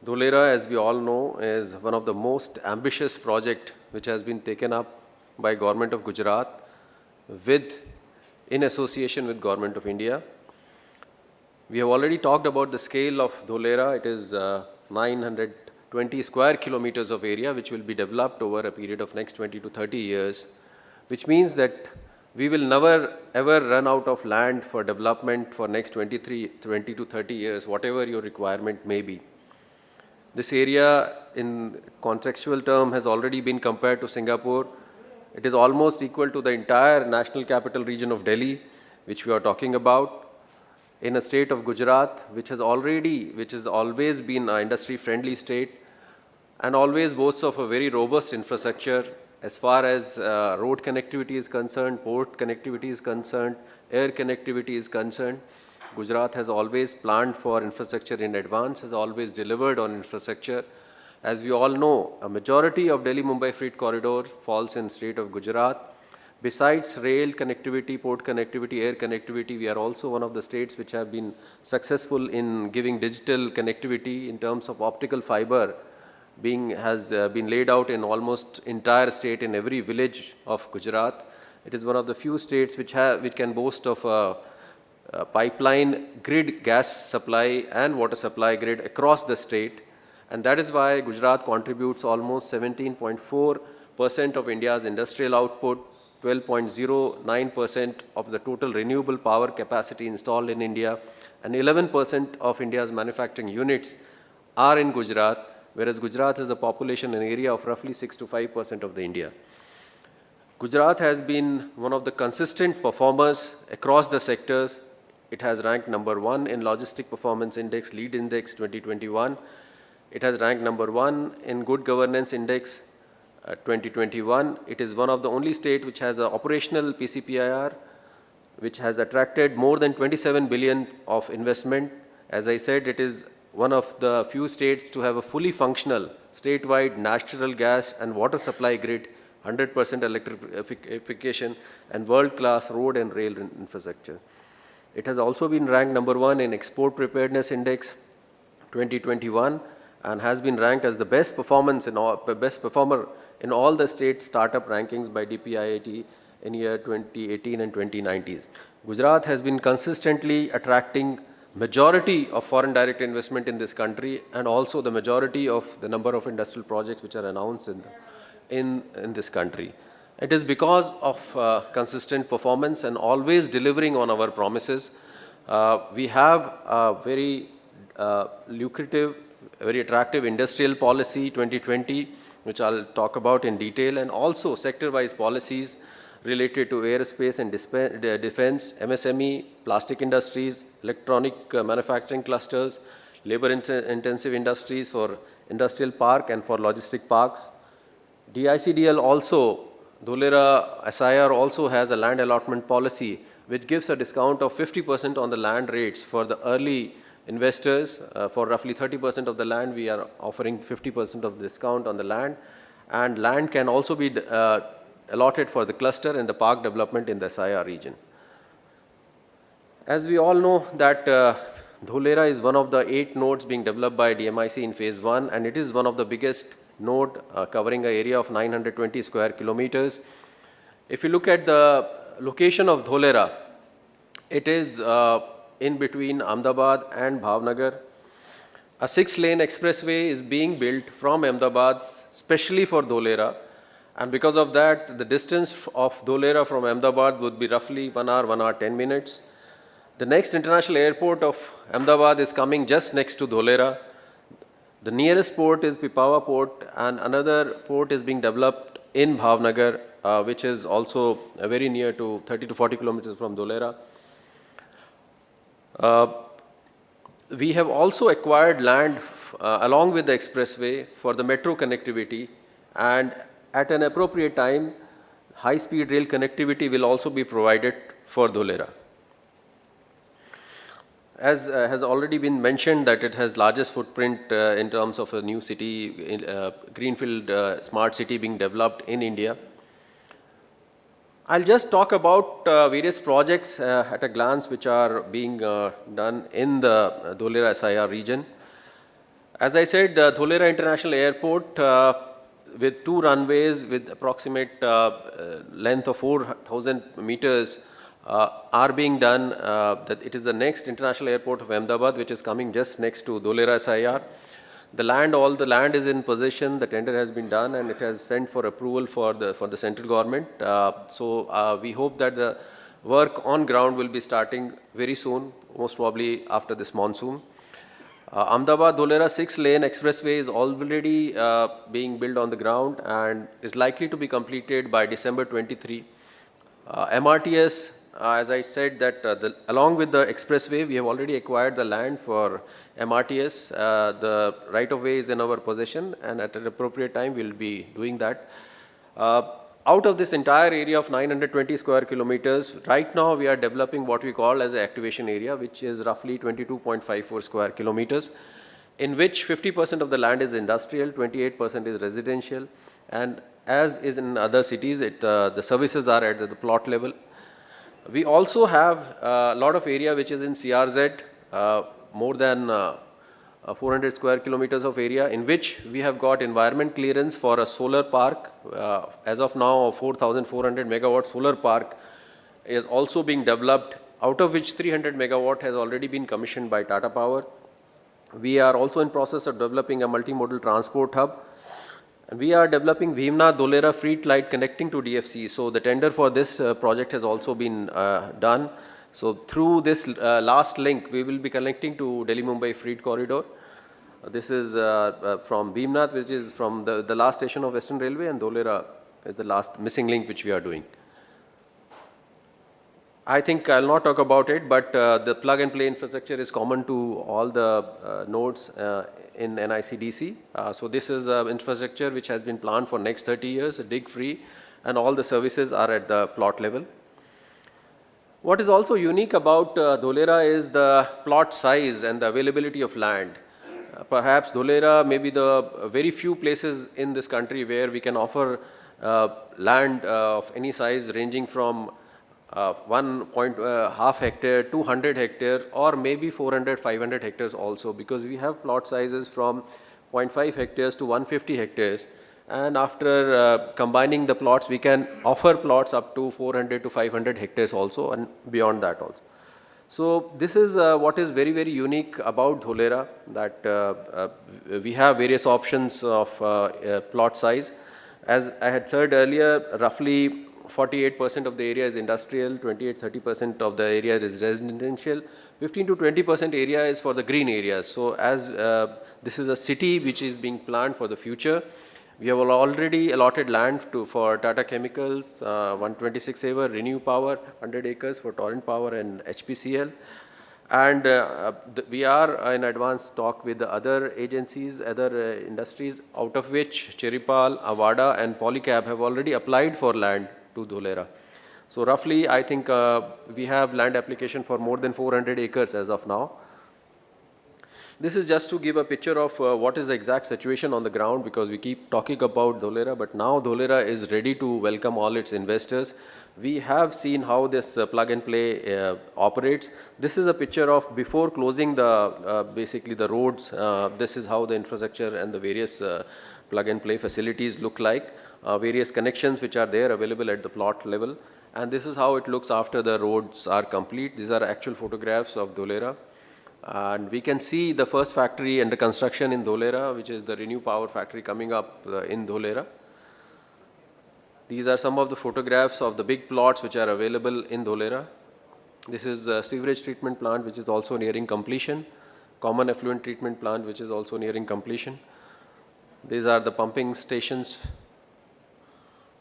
Dholera, as we all know, is one of the most ambitious projects which has been taken up by Government of Gujarat in association with Government of India. We have already talked about the scale of Dholera. It is 920 square kilometers of area which will be developed over a period of next 20 to 30 years, which means that we will never ever run out of land for development for next 20 to 30 years, whatever your requirement may be. This area in contextual term has already been compared to Singapore. It is almost equal to the entire national capital region of Delhi, which we are talking about, in a state of Gujarat, which has always been an industry-friendly state and always boasts of a very robust infrastructure as far as road connectivity is concerned, port connectivity is concerned, air connectivity is concerned. Gujarat has always planned for infrastructure in advance, has always delivered on infrastructure. As we all know, a majority of Delhi-Mumbai freight corridor falls in state of Gujarat. Besides rail connectivity, port connectivity, air connectivity, we are also one of the states which have been successful in giving digital connectivity in terms of optical fiber has been laid out in almost entire state in every village of Gujarat. It is one of the few states which can boast of a pipeline grid, gas supply and water supply grid across the state, and that is why Gujarat contributes almost 17.4% of India's industrial output, 12.09% of the total renewable power capacity installed in India, and 11% of India's manufacturing units are in Gujarat, whereas Gujarat has a population and area of roughly 6 to 5% of the India. Gujarat has been one of the consistent performers across the sectors. It has ranked number 1 in Logistic Performance Index, Lead Index 2021. It has ranked number 1 in Good Governance Index 2021. It is one of the only state which has an operational PCPIR, which has attracted more than 27 billion of investment. As I said, it is one of the few states to have a fully functional statewide natural gas and water supply grid, 100% electrification, and world-class road and rail infrastructure. It has also been ranked number 1 in Export Preparedness Index 2021 and has been ranked as the best performer in all the state startup rankings by DPIIT in year 2018 and 2019. Gujarat has been consistently attracting majority of foreign direct investment in this country and also the majority of the number of industrial projects which are announced in this country. It is because of consistent performance and always delivering on our promises. We have a very lucrative, very attractive industrial policy 2020, which I'll talk about in detail, and also sector-wise policies related to aerospace and defense, MSME, plastic industries, electronic manufacturing clusters, labor-intensive industries for industrial park and for logistic parks. DICDL also, Dholera SIR also has a land allotment policy which gives a discount of 50% on the land rates for the early investors. For roughly 30% of the land, we are offering 50% of discount on the land, and land can also be allotted for the cluster and the park development in the SIR region. As we all know that Dholera is one of the 8 nodes being developed by DMIC in phase 1, and it is one of the biggest node covering an area of 920 square kilometers. If you look at the location of Dholera, it is in between Ahmedabad and Bhavnagar. A 6-lane expressway is being built from Ahmedabad specially for Dholera, and because of that, the distance of Dholera from Ahmedabad would be roughly 1 hour, 1 hour, 10 minutes. The next international airport of Ahmedabad is coming just next to Dholera. The nearest port is Pipavav port, and another port is being developed in Bhavnagar, which is also very near to 30 to 40 kilometers from Dholera. We have also acquired land along with the expressway for the metro connectivity, and at an appropriate time, high-speed rail connectivity will also be provided for Dholera. As has already been mentioned that it has largest footprint in terms of a new city, greenfield smart city being developed in India. I'll just talk about various projects at a glance which are being done in the Dholera SIR region. As I said, Dholera International Airport with 2 runways with approximate length of 4,000 meters are being done. That it is the next international airport of Ahmedabad, which is coming just next to Dholera SIR. The land, all the land is in possession. The tender has been done and it has sent for approval for the central government. So we hope that the work on ground will be starting very soon, most probably after this monsoon. Ahmedabad-Dholera 6-lane expressway is already being built on the ground and is likely to be completed by December 23. MRTS, as I said, that along with the expressway, we have already acquired the land for MRTS. The right-of-way is in our possession, and at an appropriate time, we will be doing that. Out of this entire area of 920 square kilometers, right now we are developing what we call as an activation area, which is roughly 22.54 square kilometers, in which 50% of the land is industrial, 28% is residential, and as is in other cities, the services are at the plot level. We also have a lot of area which is in CRZ, more than 400 square kilometers of area, in which we have got environment clearance for a solar park. As of now, a 4,400 megawatt solar park is also being developed, out of which 300 megawatt has already been commissioned by Tata Power. We are also in process of developing a multimodal transport hub. And we are developing Bhimnath-Dholera freight light connecting to DFC. So the tender for this project has also been done. So through this last link, we will be connecting to Delhi-Mumbai freight corridor. This is from Bhimnath, which is from the last station of Western Railway, and Dholera is the last missing link which we are doing. I think I'll not talk about it, but the plug-and-play infrastructure is common to all the nodes in NICDC. So this is infrastructure which has been planned for next 30 years, dig-free, and all the services are at the plot level. What is also unique about Dholera is the plot size and the availability of land. Perhaps Dholera may be the very few places in this country where we can offer land of any size ranging from 1.5 hectare to 100 hectare, or maybe 400, 500 hectares also, because we have plot sizes from 0.5 hectares to 150 hectares. And after combining the plots, we can offer plots up to 400 to 500 hectares also, and beyond that also. So this is what is very, very unique about Dholera, that we have various options of plot size. As I had said earlier, roughly 48% of the area is industrial, 28-30% of the area is residential, 15 to 20% area is for the green areas. So as this is a city which is being planned for the future, we have already allotted land for Tata Chemicals, 126 acre, Renew Power, 100 acres for Torrent Power and HPCL. And we are in advanced talk with the other agencies, other industries, out of which Cheripal, Avada and Polycab have already applied for land to Dholera. So roughly, I think we have land application for more than 400 acres as of now. This is just to give a picture of what is the exact situation on the ground, because we keep talking about Dholera, but now Dholera is ready to welcome all its investors. We have seen how this plug and play operates. This is a picture of before closing the basically the roads. This is how the infrastructure and the various plug and play facilities look like. Various connections which are there available at the plot level. And this is how it looks after the roads are complete. These are actual photographs of Dholera. And we can see the first factory under construction in Dholera, which is the Renew Power factory coming up in Dholera. These are some of the photographs of the big plots which are available in Dholera. This is a sewage treatment plant which is also nearing completion. Common effluent treatment plant which is also nearing completion. These are the pumping stations.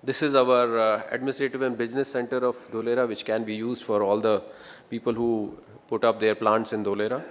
This is our administrative and business center of Dholera, which can be used for all the people who put up their plants in Dholera.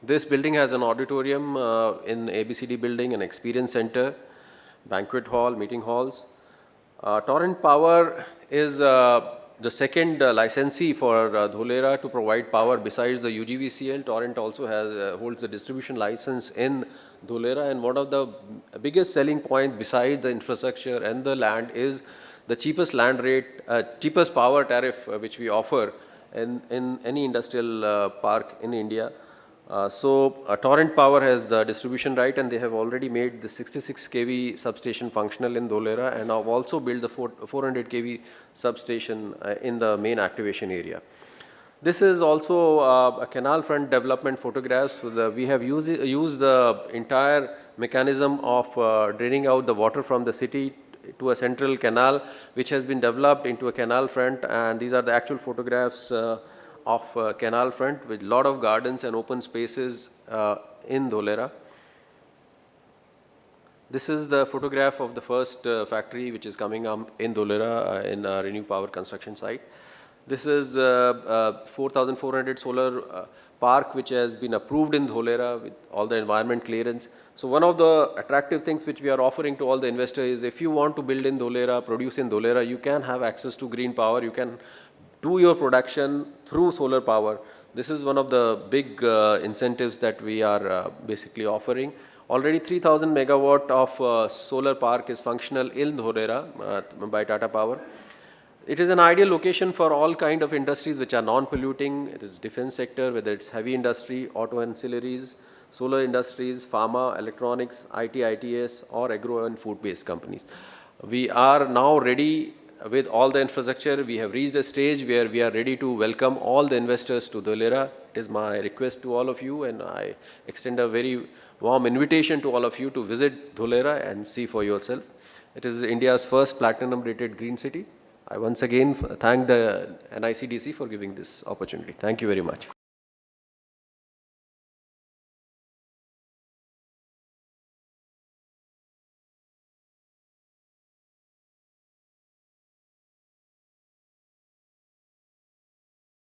This building has an auditorium in ABCD building, an experience center, banquet hall, meeting halls. Torrent Power is the second licensee for Dholera to provide power besides the UGVCL. Torrent also holds the distribution license in Dholera, and one of the biggest selling point besides the infrastructure and the land is the cheapest land rate, cheapest power tariff which we offer in any industrial park in India. Torrent Power has the distribution right, and they have already made the 66 kV substation functional in Dholera, and have also built the 400 kV substation in the main activation area. This is also a canal front development photographs. We have used the entire mechanism of draining out the water from the city to a central canal, which has been developed into a canal front, and these are the actual photographs of canal front with lot of gardens and open spaces in Dholera. This is the photograph of the first factory which is coming up in Dholera in a Renew Power construction site. This is 4,400 solar park which has been approved in Dholera with all the environment clearance. So one of the attractive things which we are offering to all the investors is, if you want to build in Dholera, produce in Dholera, you can have access to green power. You can do your production through solar power. This is one of the big incentives that we are basically offering. Already 3,000 megawatt of solar park is functional in Dholera by Tata Power. It is an ideal location for all kind of industries which are non-polluting. It is defense sector, whether it's heavy industry, auto ancillaries, solar industries, pharma, electronics, IT, ITS, or agro and food-based companies. We are now ready with all the infrastructure. We have reached a stage where we are ready to welcome all the investors to Dholera. It is my request to all of you, and I extend a very warm invitation to all of you to visit Dholera and see for yourself. It is India's first platinum rated green city. I once again thank the NICDC for giving this opportunity. Thank you very much.